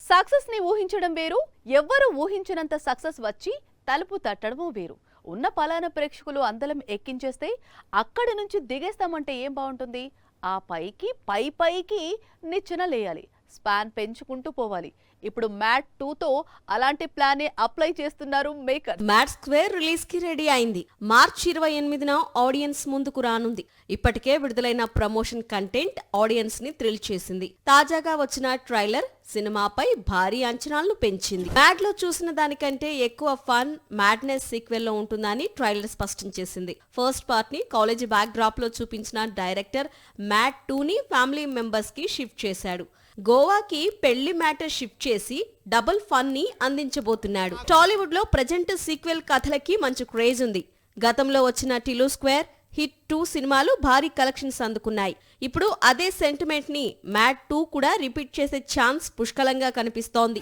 Success ని ఊహించడం వేరు, ఎవ్వరు ఊహించినంత సక్సెస్ వచ్చి తలుపు తట్టడము వేరు. ఉన్న పలానా ప్రేక్షకులు అందలం ఎక్కించేస్తే అక్కడి నుంచి దిగేస్తామంటే ఏం బాగుంటుంది? ఆ పైకి పైకి నిచ్చెన లేయాలి, స్పాన్ పెంచుకుంటూ పోవాలి. ఇప్పుడు మ్యాట్ 2తో అలాంటి ప్లానే అప్లై చేస్తున్నారు మేకర్. మ్యాట్ స్క్వేర్ రిలీజ్ కి రెడీ అయింది. మార్చి 28న ఆడియన్స్ ముందుకు రానుంది. ఇప్పటికే విడుదలైన ప్రమోషన్ కంటెంట్ ఆడియన్స్ ని థ్రిల్ చేసింది. తాజాగా వచ్చిన ట్రైలర్ సినిమాపై భారీ అంచనాలను పెంచింది. మ్యాట్ లో చూసిన దానికంటే ఎక్కువ ఫన్, మ్యాడ్నెస్ సీక్వెల్ లో ఉంటుందని ట్రైలర్ స్పష్టం చేసింది. ఫస్ట్ పార్ట్ ని కాలేజీ బ్యాక్ డ్రాప్ లో చూపించిన డైరెక్టర్ మ్యాట్ 2ని ఫ్యామిలీ మెంబర్స్ కి షిఫ్ట్ చేశాడు. గోవాకి పెళ్లి మ్యాటర్ షిఫ్ట్ చేసి డబుల్ ఫన్ ని అందించబోతున్నాడు. టాలీవుడ్ లో ప్రజెంట్ సీక్వెల్ కథలకి మంచి క్రేజ్ ఉంది. గతంలో వచ్చిన టిలు స్క్వేర్, హిట్ 2 సినిమాలు భారీ కలెక్షన్స్ అందుకున్నాయి. ఇప్పుడు అదే సెంటిమెంట్ ని మ్యాట్ 2 కూడా రిపీట్ చేసే ఛాన్స్ పుష్కలంగా కనిపిస్తోంది.